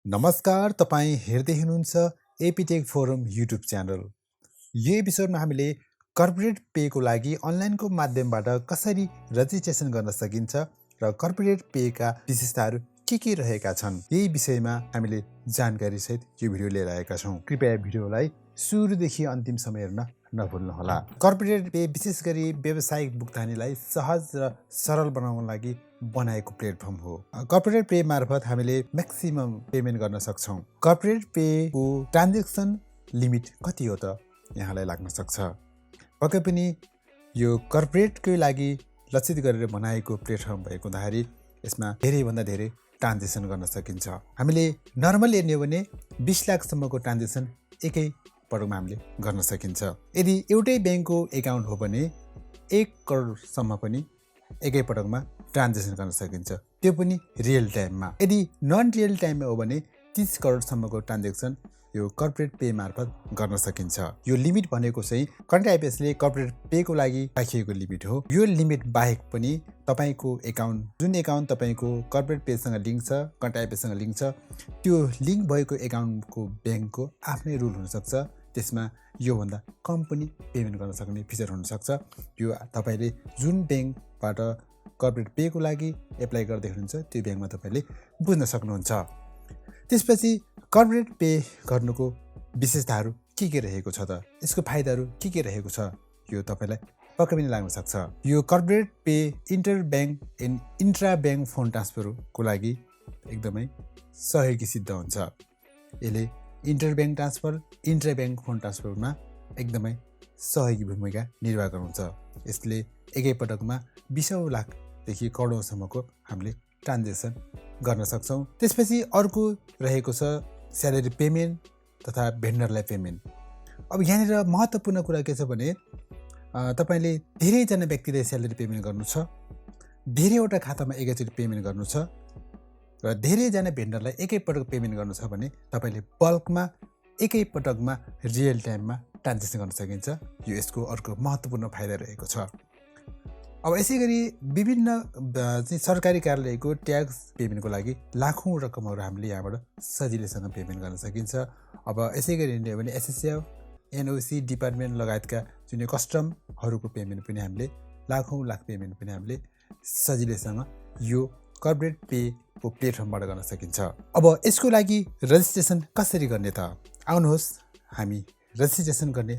नमस्कार, तपाईँ हेर्दै हुनुहुन्छ aptech फोरम युट्युब च्यानल। यो एपिसोडमा हामीले कर्पोरेट पेको लागि अनलाइनको माध्यमबाट कसरी रजिस्ट्रेसन गर्न सकिन्छ र कर्पोरेट पेका विशेषताहरू के रहेका छन्, यही विषयमा हामीले जानकारीसहित यो भिडियो लिएर आएका छौँ। कृपया भिडियोलाई सुरुदेखि अन्तिमसम्म हेर्न नभुल्नुहोला। कर्पोरेट पे विशेष गरी व्यावसायिक भुक्तानीलाई सहज र सरल बनाउन लागि बनाएको प्लेटफर्म हो। कर्पोरेट पे मार्फत हामीले म्याक्सिमम पेमेन्ट गर्न सक्छौँ। कर्पोरेट पेको ट्रान्जेक्सन लिमिट कति हो त यहाँलाई लाग्न सक्छ। पक्कै पनि यो कर्पोरेटकै लागि लक्षित गरेर बनाएको प्लेटफर्म भएको हुँदाखेरि यसमा धेरैभन्दा धेरै ट्रान्जेक्सन गर्न सकिन्छ। हामीले नर्मल हेर्ने हो भने 20 लाखसम्मको ट्रान्जेक्सन एकै पटकमा हामीले गर्न सकिन्छ। यदि एउटै ब्याङ्कको एकाउन्ट हो भने 1 करोडसम्म पनि एकै पटकमा ट्रान्जेक्सन गर्न सकिन्छ, त्यो पनि रियल टाइममा। यदि नन रियल टाइममा हो भने 30 करोडसम्मको ट्रान्जेक्सन यो कर्पोरेट पे मार्फत गर्न सकिन्छ। यो लिमिट भनेको चाहिँ कन्ट्यापेसले कर्पोरेट पेको लागि राखिएको लिमिट हो। यो लिमिट बाहेक पनि तपाईँको एकाउन्ट, जुन एकाउन्ट तपाईँको कर्पोरेट पेसँग लिङ्क छ, कन्ट्यापेसँग लिङ्क छ, त्यो लिङ्क भएको एकाउन्टको ब्याङ्कको आफ्नै रुल हुनसक्छ। त्यसमा योभन्दा कम पनि पेमेन्ट गर्न सक्ने फिचर हुनसक्छ। यो तपाईँले जुन ब्याङ्कबाट कर्पोरेट पेको लागि एप्लाई गर्दै हुनुहुन्छ त्यो ब्याङ्कमा तपाईँले बुझ्न सक्नुहुन्छ। त्यसपछि कर्पोरेट पे गर्नुको विशेषताहरू के रहेको छ त, यसको फाइदाहरू के रहेको छ, यो तपाईँलाई पक्कै पनि लाग्न सक्छ। यो corporate pay inter bank and intra bank fund ट्रान्सफरको लागि एकदमै सहयोगी सिद्ध हुन्छ। यसले inter bank transfer, intra bank fund ट्रान्सफरमा एकदमै सहयोगी भूमिका निर्वाह गर्नुहुन्छ। यसले एकै पटकमा 20 लाखदेखि करोडौँसम्मको हामीले ट्रान्जेक्सन गर्न सक्छौँ। त्यसपछि अर्को रहेको छ स्यालेरी पेमेन्ट तथा भेन्डरलाई पेमेन्ट। अब यहाँनिर महत्त्वपूर्ण कुरा के छ भने तपाईँले धेरैजना व्यक्तिलाई स्यालेरी पेमेन्ट गर्नु छ, धेरैवटा खातामा एकैचोटि पेमेन्ट गर्नु छ र धेरैजना भेन्डरलाई एकैपटक पेमेन्ट गर्नु छ भने तपाईँले बल्कमा एकैपटकमा रियल टाइममा ट्रान्जेक्सन गर्न सकिन्छ। यो यसको अर्को महत्त्वपूर्ण फाइदा रहेको छ। अब यसै गरी विभिन्न सरकारी कार्यालयको ट्याक्स पेमेन्टको लागि लाखौँ रकमहरू हामीले यहाँबाट सजिलैसँग पेमेन्ट गर्न सकिन्छ। अब यसै गरी हेर्ने हो भने एसएसएफ, एनओसी डिपार्टमेन्ट लगायतका जुन कस्टमहरूको पेमेन्ट पनि हामीले लाखौँ लाख पेमेन्ट पनि हामीले सजिलैसँग यो कर्पोरेट पेको प्लेटफर्मबाट गर्न सकिन्छ। अब यसको लागि रजिस्ट्रेसन कसरी गर्ने त, आउनुहोस् हामी रजिस्ट्रेसन गर्ने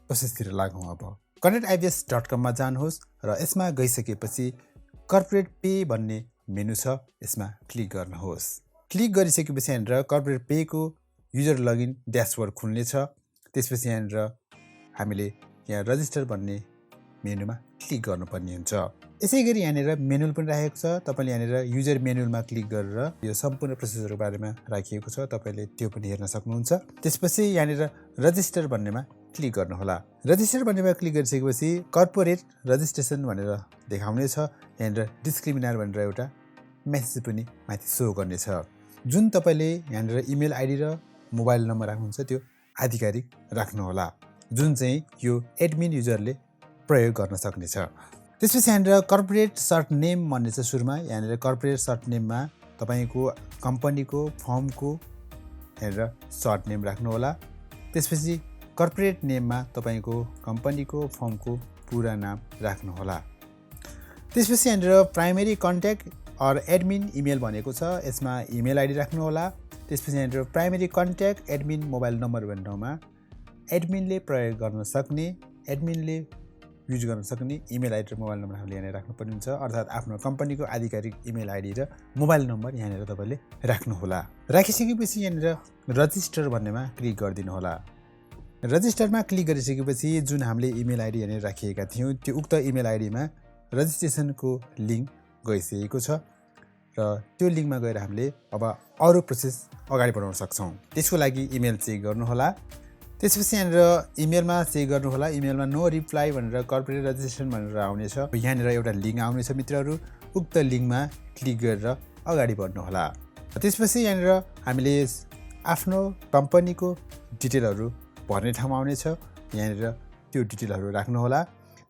प्रोसेसतिर लागौँ। अब connectipscom मा जानुहोस् र यसमा गइसकेपछि कर्पोरेट पे भन्ने मेनु छ, यसमा क्लिक गर्नुहोस्। क्लिक गरिसकेपछि यहाँनिर कर्पोरेट पेको युजर लगइन ड्यासबोर्ड खुल्नेछ। त्यसपछि यहाँनिर हामीले यहाँ रजिस्टर भन्ने मेनुमा क्लिक गर्नुपर्ने हुन्छ। यसै गरी यहाँनिर मेनुअल पनि राखेको छ। तपाईँले यहाँनिर युजर मेनुअलमा क्लिक गरेर यो सम्पूर्ण प्रोसेसहरूको बारेमा राखिएको छ, तपाईँले त्यो पनि हेर्न सक्नुहुन्छ। त्यसपछि यहाँनिर रजिस्टर भन्नेमा क्लिक गर्नुहोला। रजिस्टर भन्नेमा क्लिक गरिसकेपछि कर्पोरेट रजिस्ट्रेसन भनेर देखाउनेछ। यहाँनिर डिस्क्रिमिनार भनेर एउटा मेसेज पनि माथि सो गर्नेछ। जुन तपाईँले यहाँनिर इमेल आइडी र मोबाइल नम्बर राख्नुहुन्छ त्यो आधिकारिक राख्नुहोला, जुन चाहिँ यो एडमिन युजरले प्रयोग गर्न सक्नेछ। त्यसपछि यहाँनिर कर्पोरेट सर्ट नेम भन्ने छ सुरुमा। यहाँनिर कर्पोरेट सर्ट नेममा तपाईँको कम्पनीको फर्मको यहाँनिर सर्ट नेम राख्नुहोला। त्यसपछि कर्पोरेट नेममा तपाईँको कम्पनीको फर्मको पुरा नाम राख्नुहोला। त्यसपछि यहाँनिर primary contact or admin email भनेको छ, यसमा इमेल आइडी राख्नुहोला। त्यसपछि यहाँनिर primary contact admin mobile number भन्ने ठाउँमा एडमिनले प्रयोग गर्न सक्ने, एडमिनले युज गर्न सक्ने इमेल आइडी र मोबाइल नम्बर हामीले यहाँनिर राख्नुपर्ने हुन्छ। अर्थात् आफ्नो कम्पनीको आधिकारिक इमेल आइडी र मोबाइल नम्बर यहाँनिर तपाईँले राख्नुहोला। राखिसकेपछि यहाँनिर रजिस्टर भन्नेमा क्लिक गरिदिनु होला। रजिस्टरमा क्लिक गरिसकेपछि जुन हामीले इमेल आइडी यहाँनिर राखिएका थियौँ त्यो उक्त इमेल आइडीमा रजिस्ट्रेसनको लिङ्क गइसकेको छ र त्यो लिङ्कमा गएर हामीले अब अरू प्रोसेस अगाडि बढाउन सक्छौँ। त्यसको लागि इमेल चेक गर्नुहोला। त्यसपछि यहाँनिर इमेलमा चेक गर्नुहोला। इमेलमा नो रिप्लाई भनेर कर्पोरेट रजिस्ट्रेसन भनेर आउनेछ। यहाँनिर एउटा लिङ्क आउनेछ मित्रहरू, उक्त लिङ्कमा क्लिक गरेर अगाडि बढ्नुहोला। त्यसपछि यहाँनिर हामीले आफ्नो कम्पनीको डिटेलहरू भर्ने ठाउँमा आउनेछ। यहाँनिर त्यो डिटेलहरू राख्नुहोला।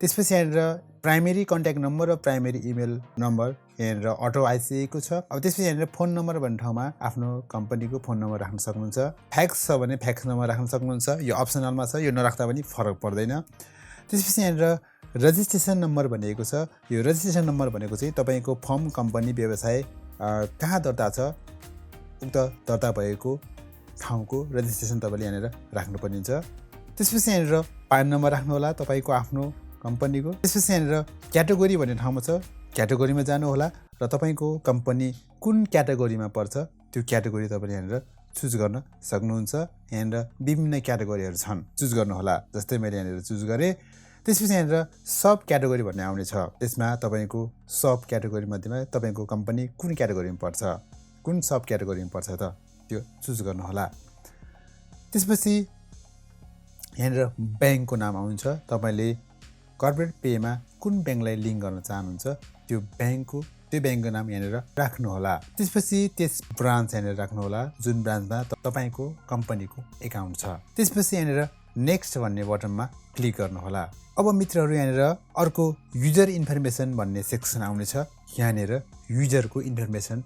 त्यसपछि यहाँनिर प्राइमेरी कन्ट्याक्ट नम्बर र प्राइमेरी इमेल नम्बर यहाँनिर अटो आइसकेको छ। अब त्यसपछि यहाँनिर फोन नम्बर भन्ने ठाउँमा आफ्नो कम्पनीको फोन नम्बर राख्न सक्नुहुन्छ। फ्याक्स छ भने फ्याक्स नम्बर राख्न सक्नुहुन्छ। यो अप्सनलमा छ, यो नराख्दा पनि फरक पर्दैन। त्यसपछि यहाँनिर रजिस्ट्रेसन नम्बर भनिएको छ। यो रजिस्ट्रेसन नम्बर भनेको चाहिँ तपाईँको फर्म, कम्पनी, व्यवसाय कहाँ दर्ता छ उक्त दर्ता भएको ठाउँको रजिस्ट्रेसन तपाईँले यहाँनिर राख्नुपर्ने हुन्छ। त्यसपछि यहाँनिर पान नम्बर राख्नुहोला तपाईँको आफ्नो कम्पनीको। त्यसपछि यहाँनिर क्याटेगोरी भन्ने ठाउँमा छ, क्याटेगोरीमा जानुहोला र तपाईँको कम्पनी कुन क्याटेगोरीमा पर्छ त्यो क्याटेगोरी तपाईँले यहाँनिर चुज गर्न सक्नुहुन्छ। यहाँनिर विभिन्न क्याटेगोरीहरू छन्, चुज गर्नुहोला। जस्तै मैले यहाँनिर चुज गरेँ। त्यसपछि यहाँनिर सब क्याटेगोरी भन्ने आउने छ। त्यसमा तपाईँको सब क्याटेगोरी मध्येमा तपाईँको कम्पनी कुन क्याटेगोरीमा पर्छ, कुन सब क्याटेगोरीमा पर्छ त त्यो चुज गर्नुहोला। त्यसपछि यहाँनिर ब्याङ्कको नाम आउँछ। तपाईँले कर्पोरेट पेमा कुन ब्याङ्कलाई लिङ्क गर्न चाहनुहुन्छ त्यो ब्याङ्कको नाम यहाँनिर राख्नुहोला। त्यसपछि त्यस ब्रान्च यहाँनिर राख्नुहोला जुन ब्रान्चमा तपाईँको कम्पनीको एकाउन्ट छ। त्यसपछि यहाँनिर नेक्स्ट भन्ने बटनमा क्लिक गर्नुहोला। अब मित्रहरू यहाँनिर अर्को युजर इन्फर्मेसन भन्ने सेक्सन आउनेछ। यहाँनिर युजरको इन्फर्मेसन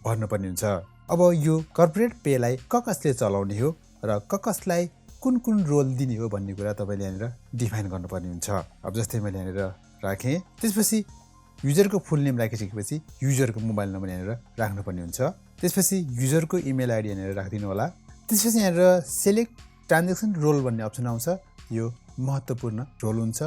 भर्नुपर्ने हुन्छ। अब यो कर्पोरेट पेलाई कसले चलाउने हो र कसलाई कुन कुन रोल दिने हो भन्ने कुरा तपाईँले यहाँनिर डिफाइन गर्नुपर्ने हुन्छ। अब जस्तै मैले यहाँनिर राखेँ। त्यसपछि युजरको फुल नेम राखिसकेपछि युजरको मोबाइल नम्बर यहाँनिर राख्नुपर्ने हुन्छ। त्यसपछि युजरको इमेल आइडी यहाँनिर राखिदिनु होला। त्यसपछि यहाँनिर सेलेक्ट ट्रान्जेक्सन रोल भन्ने अप्सन आउँछ। यो महत्त्वपूर्ण रोल हुन्छ।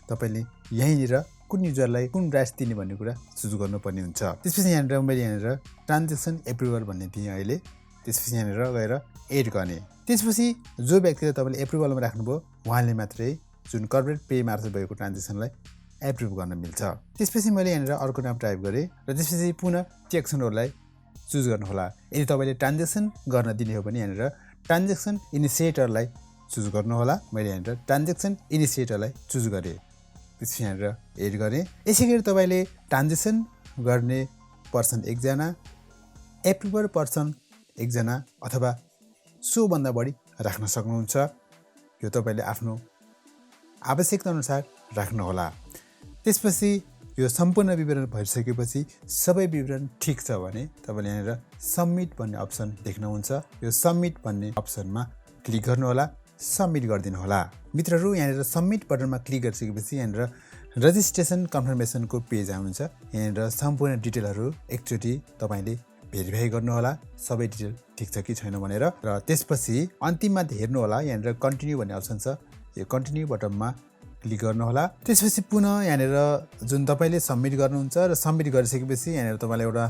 तपाईँले यहीँनिर कुन युजरलाई कुन राइट्स दिने भन्ने कुरा चुज गर्नुपर्ने हुन्छ। त्यसपछि यहाँनिर मैले यहाँनिर ट्रान्जेक्सन एप्रुभल भन्ने दिएँ अहिले। त्यसपछि यहाँनिर गएर एड गर्ने। त्यसपछि जो व्यक्तिले तपाईँले एप्रुभलमा राख्नुभयो उहाँले मात्रै जुन कर्पोरेट पे मार्फत भएको ट्रान्जेक्सनलाई एप्रुभ गर्न मिल्छ। त्यसपछि मैले यहाँनिर अर्को नाम टाइप गरेँ र त्यसपछि पुनः ट्रान्जेक्सन रोललाई चुज गर्नुहोला। यदि तपाईँले ट्रान्जेक्सन गर्न दिने हो भने यहाँनिर ट्रान्जेक्सन इनिसिएटरलाई चुज गर्नुहोला। मैले यहाँनिर ट्रान्जेक्सन इनिसिएटरलाई चुज गरेँ। त्यसपछि यहाँनिर एड गरेँ। यसै गरी तपाईँले ट्रान्जेक्सन गर्ने पर्सन एकजना, एप्रुभर पर्सन एकजना अथवा सोभन्दा बढी राख्न सक्नुहुन्छ। यो तपाईँले आफ्नो आवश्यकता अनुसार राख्नुहोला। त्यसपछि यो सम्पूर्ण विवरण भइसकेपछि सबै विवरण ठिक छ भने तपाईँले यहाँनिर सबमिट भन्ने अप्सन देख्नुहुन्छ। यो सबमिट भन्ने अप्सनमा क्लिक गर्नुहोला, सबमिट गरिदिनु होला। मित्रहरू यहाँनिर सबमिट बटनमा क्लिक गरिसकेपछि यहाँनिर रजिस्ट्रेसन कन्फर्मेसनको पेज आउँछ। यहाँनिर सम्पूर्ण डिटेलहरू एकचोटि तपाईँले भेरिफाई गर्नुहोला सबै डिटेल ठिक छ कि छैन भनेर। र त्यसपछि अन्तिममा हेर्नुहोला यहाँनिर कन्टिन्यू भन्ने अप्सन छ। यो कन्टिन्यू बटनमा क्लिक गर्नुहोला। त्यसपछि पुनः यहाँनिर जुन तपाईँले सबमिट गर्नुहुन्छ र सबमिट गरिसकेपछि यहाँनिर तपाईँलाई एउटा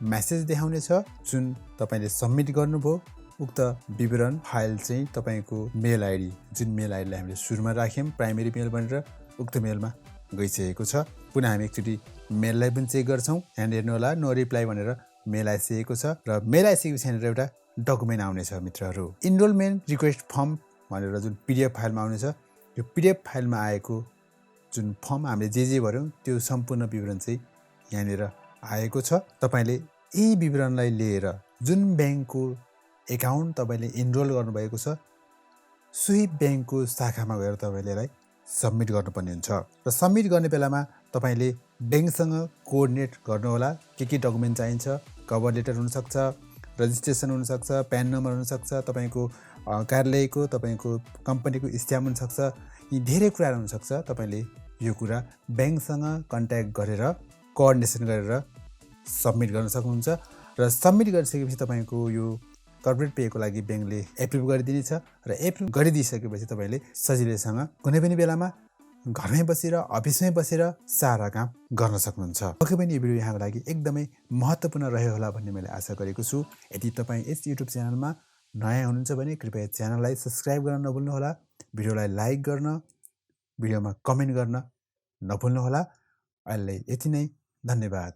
मेसेज देखाउनेछ। जुन तपाईँले सबमिट गर्नुभयो उक्त विवरण फाइल चाहिँ तपाईँको मेल आइडी, जुन मेल आइडीलाई हामीले सुरुमा राख्यौँ प्राइमेरी मेल भनेर, उक्त मेलमा गइसकेको छ। पुनः हामी एकचोटि मेललाई पनि चेक गर्छौँ। यहाँनिर हेर्नुहोला नो रिप्लाई भनेर मेल आइसकेको छ र मेल आइसकेपछि यहाँनिर एउटा डकुमेन्ट आउनेछ मित्रहरू। इनरोलमेन्ट रिक्वेस्ट फर्म भनेर जुन पिडिएफ फाइलमा आउनेछ। यो पिडिएफ फाइलमा आएको जुन फर्म हामीले जे भर्यौँ त्यो सम्पूर्ण विवरण चाहिँ यहाँनिर आएको छ। तपाईँले यही विवरणलाई लिएर जुन ब्याङ्कको एकाउन्ट तपाईँले इनरोल गर्नुभएको छ सोही ब्याङ्कको शाखामा गएर तपाईँले यसलाई सबमिट गर्नुपर्ने हुन्छ। र सबमिट गर्ने बेलामा तपाईँले ब्याङ्कसँग कोअर्डिनेट गर्नुहोला। के डकुमेन्ट चाहिन्छ, कभर लेटर हुनसक्छ, रजिस्ट्रेसन हुनसक्छ, प्यान नम्बर हुनसक्छ, तपाईँको कार्यालयको तपाईँको कम्पनीको स्ट्याम्प हुनसक्छ। यी धेरै कुराहरू हुनसक्छ। तपाईँले यो कुरा ब्याङ्कसँग कन्ट्याक्ट गरेर कोअर्डिनेसन गरेर सबमिट गर्न सक्नुहुन्छ। र सबमिट गरिसकेपछि तपाईँको यो कर्पोरेट पेको लागि ब्याङ्कले एप्रुभ गरिदिनेछ र एप्रुभ गरिदिइसकेपछि तपाईँले सजिलैसँग कुनै पनि बेलामा घरमै बसेर अफिसमै बसेर सारा काम गर्न सक्नुहुन्छ। पक्कै पनि यो भिडियो यहाँको लागि एकदमै महत्त्वपूर्ण रह्यो होला भन्ने मैले आशा गरेको छु। यदि तपाईँ यस युट्युब च्यानलमा नयाँ हुनुहुन्छ भने कृपया च्यानललाई सब्सक्राइब गर्न नभुल्नुहोला, भिडियोलाई लाइक गर्न, भिडियोमा कमेन्ट गर्न नभुल्नुहोला। अहिले यति नै, धन्यवाद।